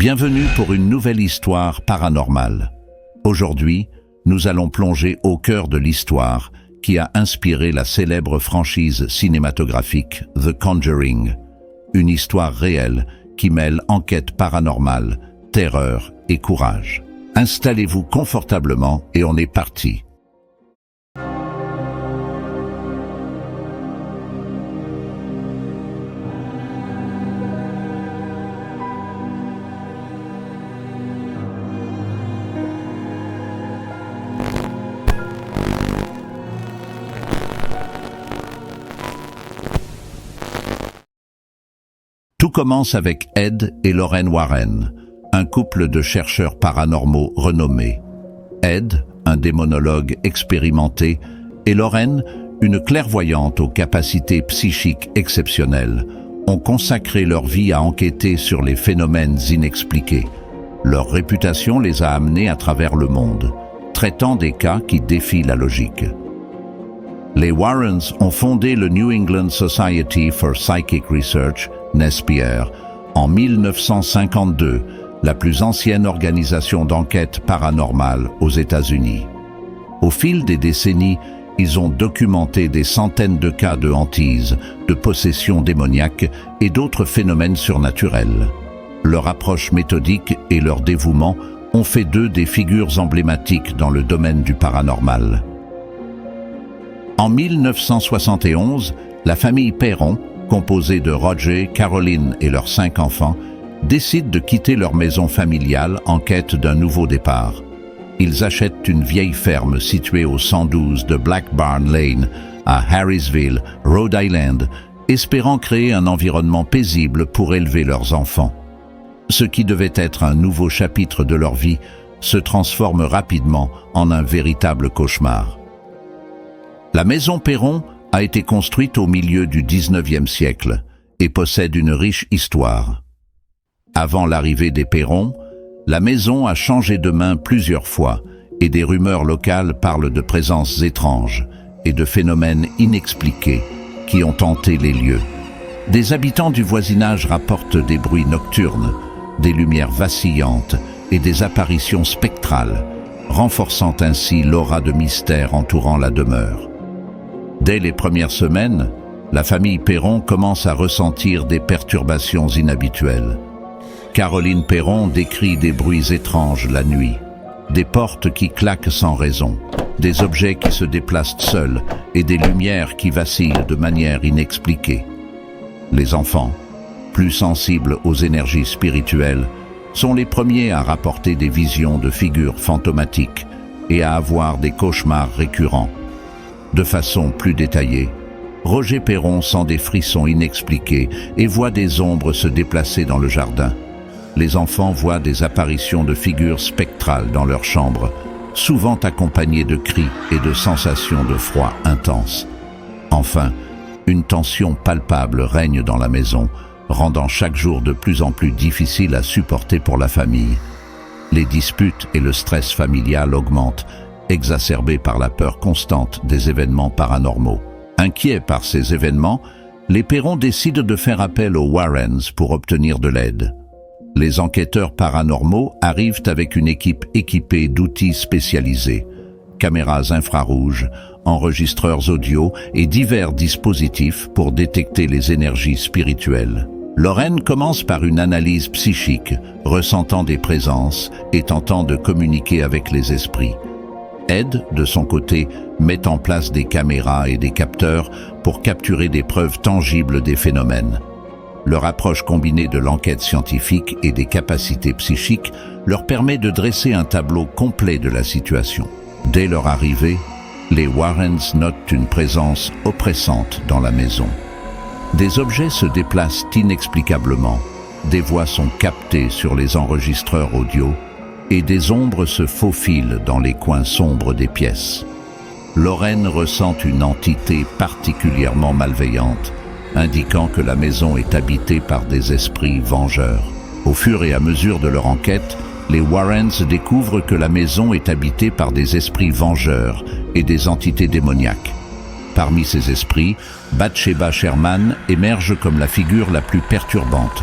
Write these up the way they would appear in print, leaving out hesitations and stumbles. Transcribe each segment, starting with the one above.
Bienvenue pour une nouvelle histoire paranormale. Aujourd'hui, nous allons plonger au cœur de l'histoire qui a inspiré la célèbre franchise cinématographique The Conjuring. Une histoire réelle qui mêle enquête paranormale, terreur et courage. Installez-vous confortablement et on est parti. Tout commence avec Ed et Lorraine Warren, un couple de chercheurs paranormaux renommés. Ed, un démonologue expérimenté, et Lorraine, une clairvoyante aux capacités psychiques exceptionnelles, ont consacré leur vie à enquêter sur les phénomènes inexpliqués. Leur réputation les a amenés à travers le monde, traitant des cas qui défient la logique. Les Warrens ont fondé le New England Society for Psychic Research, NESPR, en 1952, la plus ancienne organisation d'enquête paranormale aux États-Unis. Au fil des décennies, ils ont documenté des centaines de cas de hantise, de possession démoniaque et d'autres phénomènes surnaturels. Leur approche méthodique et leur dévouement ont fait d'eux des figures emblématiques dans le domaine du paranormal. En 1971, la famille Perron, composée de Roger, Caroline et leurs 5 enfants, décide de quitter leur maison familiale en quête d'un nouveau départ. Ils achètent une vieille ferme située au 112 de Black Barn Lane, à Harrisville, Rhode Island, espérant créer un environnement paisible pour élever leurs enfants. Ce qui devait être un nouveau chapitre de leur vie se transforme rapidement en un véritable cauchemar. La maison Perron a été construite au milieu du XIXe siècle et possède une riche histoire. Avant l'arrivée des Perron, la maison a changé de main plusieurs fois et des rumeurs locales parlent de présences étranges et de phénomènes inexpliqués qui ont hanté les lieux. Des habitants du voisinage rapportent des bruits nocturnes, des lumières vacillantes et des apparitions spectrales, renforçant ainsi l'aura de mystère entourant la demeure. Dès les premières semaines, la famille Perron commence à ressentir des perturbations inhabituelles. Caroline Perron décrit des bruits étranges la nuit, des portes qui claquent sans raison, des objets qui se déplacent seuls et des lumières qui vacillent de manière inexpliquée. Les enfants, plus sensibles aux énergies spirituelles, sont les premiers à rapporter des visions de figures fantomatiques et à avoir des cauchemars récurrents. De façon plus détaillée, Roger Perron sent des frissons inexpliqués et voit des ombres se déplacer dans le jardin. Les enfants voient des apparitions de figures spectrales dans leur chambre, souvent accompagnées de cris et de sensations de froid intense. Enfin, une tension palpable règne dans la maison, rendant chaque jour de plus en plus difficile à supporter pour la famille. Les disputes et le stress familial augmentent, exacerbés par la peur constante des événements paranormaux. Inquiets par ces événements, les Perron décident de faire appel aux Warrens pour obtenir de l'aide. Les enquêteurs paranormaux arrivent avec une équipe équipée d'outils spécialisés, caméras infrarouges, enregistreurs audio et divers dispositifs pour détecter les énergies spirituelles. Lorraine commence par une analyse psychique, ressentant des présences et tentant de communiquer avec les esprits. Ed, de son côté, met en place des caméras et des capteurs pour capturer des preuves tangibles des phénomènes. Leur approche combinée de l'enquête scientifique et des capacités psychiques leur permet de dresser un tableau complet de la situation. Dès leur arrivée, les Warrens notent une présence oppressante dans la maison. Des objets se déplacent inexplicablement, des voix sont captées sur les enregistreurs audio et des ombres se faufilent dans les coins sombres des pièces. Lorraine ressent une entité particulièrement malveillante, indiquant que la maison est habitée par des esprits vengeurs. Au fur et à mesure de leur enquête, les Warrens découvrent que la maison est habitée par des esprits vengeurs et des entités démoniaques. Parmi ces esprits, Bathsheba Sherman émerge comme la figure la plus perturbante.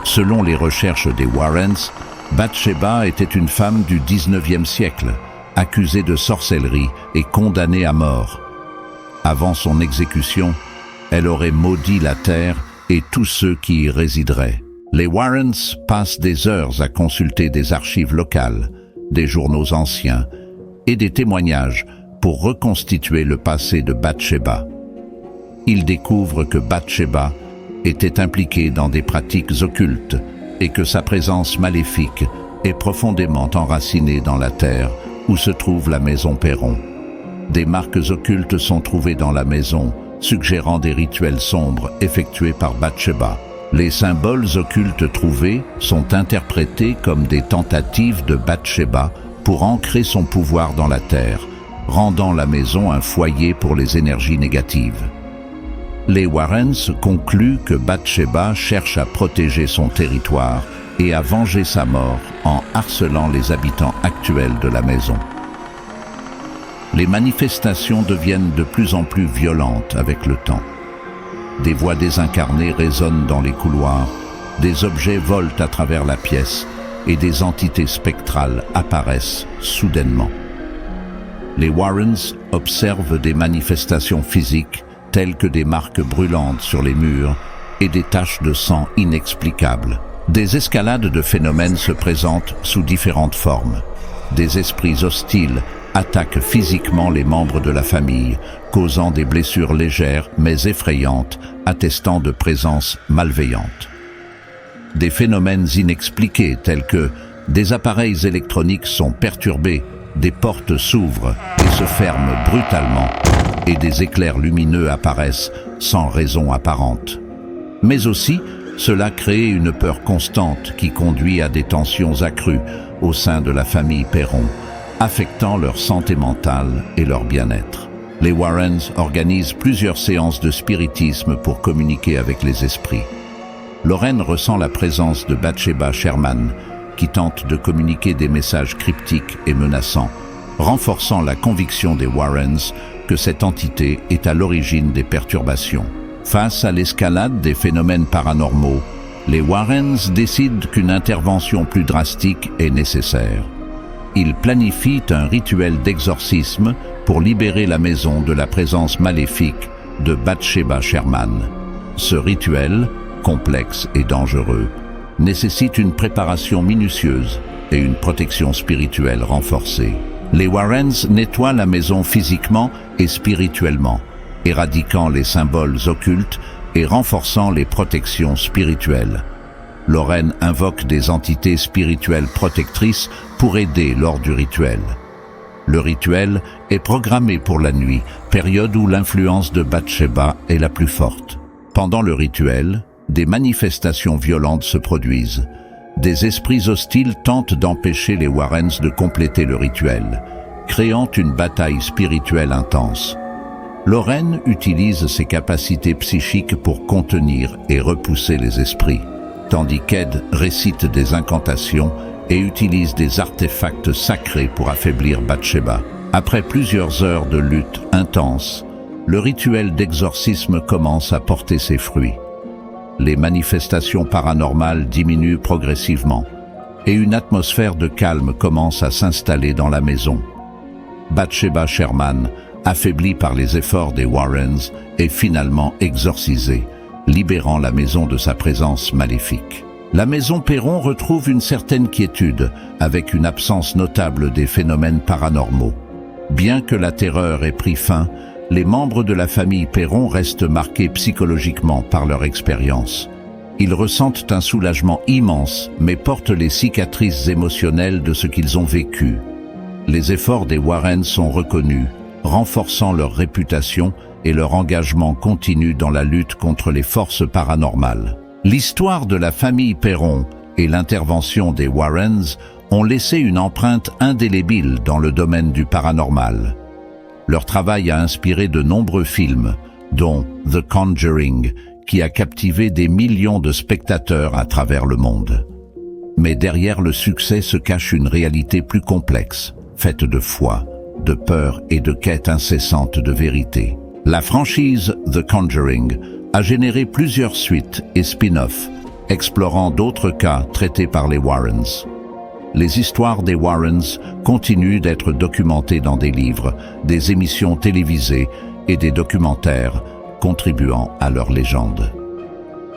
Selon les recherches des Warrens, Bathsheba était une femme du 19e siècle, accusée de sorcellerie et condamnée à mort. Avant son exécution, elle aurait maudit la terre et tous ceux qui y résideraient. Les Warrens passent des heures à consulter des archives locales, des journaux anciens et des témoignages pour reconstituer le passé de Bathsheba. Ils découvrent que Bathsheba était impliquée dans des pratiques occultes et que sa présence maléfique est profondément enracinée dans la terre où se trouve la maison Perron. Des marques occultes sont trouvées dans la maison, suggérant des rituels sombres effectués par Bathsheba. Les symboles occultes trouvés sont interprétés comme des tentatives de Bathsheba pour ancrer son pouvoir dans la terre, rendant la maison un foyer pour les énergies négatives. Les Warrens concluent que Bathsheba cherche à protéger son territoire et à venger sa mort en harcelant les habitants actuels de la maison. Les manifestations deviennent de plus en plus violentes avec le temps. Des voix désincarnées résonnent dans les couloirs, des objets volent à travers la pièce et des entités spectrales apparaissent soudainement. Les Warrens observent des manifestations physiques telles que des marques brûlantes sur les murs et des taches de sang inexplicables. Des escalades de phénomènes se présentent sous différentes formes. Des esprits hostiles attaquent physiquement les membres de la famille, causant des blessures légères mais effrayantes, attestant de présence malveillante. Des phénomènes inexpliqués tels que des appareils électroniques sont perturbés, des portes s'ouvrent et se ferment brutalement, et des éclairs lumineux apparaissent sans raison apparente. Mais aussi, cela crée une peur constante qui conduit à des tensions accrues au sein de la famille Perron, affectant leur santé mentale et leur bien-être. Les Warrens organisent plusieurs séances de spiritisme pour communiquer avec les esprits. Lorraine ressent la présence de Bathsheba Sherman, qui tente de communiquer des messages cryptiques et menaçants, renforçant la conviction des Warrens que cette entité est à l'origine des perturbations. Face à l'escalade des phénomènes paranormaux, les Warrens décident qu'une intervention plus drastique est nécessaire. Ils planifient un rituel d'exorcisme pour libérer la maison de la présence maléfique de Bathsheba Sherman. Ce rituel, complexe et dangereux, nécessite une préparation minutieuse et une protection spirituelle renforcée. Les Warrens nettoient la maison physiquement et spirituellement, éradiquant les symboles occultes et renforçant les protections spirituelles. Lorraine invoque des entités spirituelles protectrices pour aider lors du rituel. Le rituel est programmé pour la nuit, période où l'influence de Bathsheba est la plus forte. Pendant le rituel, des manifestations violentes se produisent. Des esprits hostiles tentent d'empêcher les Warrens de compléter le rituel, créant une bataille spirituelle intense. Lorraine utilise ses capacités psychiques pour contenir et repousser les esprits, tandis qu'Ed récite des incantations et utilise des artefacts sacrés pour affaiblir Bathsheba. Après plusieurs heures de lutte intense, le rituel d'exorcisme commence à porter ses fruits. Les manifestations paranormales diminuent progressivement et une atmosphère de calme commence à s'installer dans la maison. Bathsheba Sherman, affaiblie par les efforts des Warrens, est finalement exorcisée, libérant la maison de sa présence maléfique. La maison Perron retrouve une certaine quiétude, avec une absence notable des phénomènes paranormaux. Bien que la terreur ait pris fin, les membres de la famille Perron restent marqués psychologiquement par leur expérience. Ils ressentent un soulagement immense, mais portent les cicatrices émotionnelles de ce qu'ils ont vécu. Les efforts des Warrens sont reconnus, renforçant leur réputation et leur engagement continu dans la lutte contre les forces paranormales. L'histoire de la famille Perron et l'intervention des Warrens ont laissé une empreinte indélébile dans le domaine du paranormal. Leur travail a inspiré de nombreux films, dont The Conjuring, qui a captivé des millions de spectateurs à travers le monde. Mais derrière le succès se cache une réalité plus complexe, faite de foi, de peur et de quête incessante de vérité. La franchise The Conjuring a généré plusieurs suites et spin-offs, explorant d'autres cas traités par les Warrens. Les histoires des Warrens continuent d'être documentées dans des livres, des émissions télévisées et des documentaires contribuant à leur légende.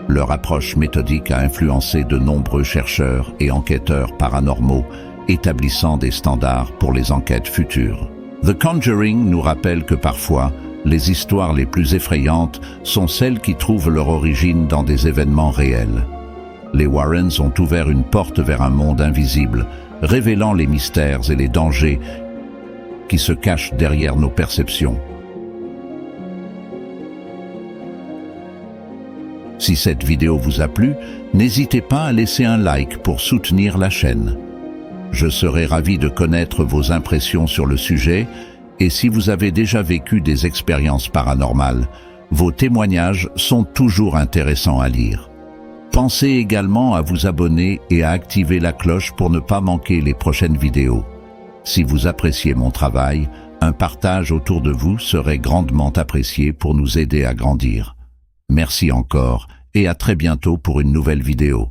Leur approche méthodique a influencé de nombreux chercheurs et enquêteurs paranormaux, établissant des standards pour les enquêtes futures. The Conjuring nous rappelle que parfois, les histoires les plus effrayantes sont celles qui trouvent leur origine dans des événements réels. Les Warrens ont ouvert une porte vers un monde invisible, révélant les mystères et les dangers qui se cachent derrière nos perceptions. Si cette vidéo vous a plu, n'hésitez pas à laisser un like pour soutenir la chaîne. Je serai ravi de connaître vos impressions sur le sujet et si vous avez déjà vécu des expériences paranormales, vos témoignages sont toujours intéressants à lire. Pensez également à vous abonner et à activer la cloche pour ne pas manquer les prochaines vidéos. Si vous appréciez mon travail, un partage autour de vous serait grandement apprécié pour nous aider à grandir. Merci encore et à très bientôt pour une nouvelle vidéo.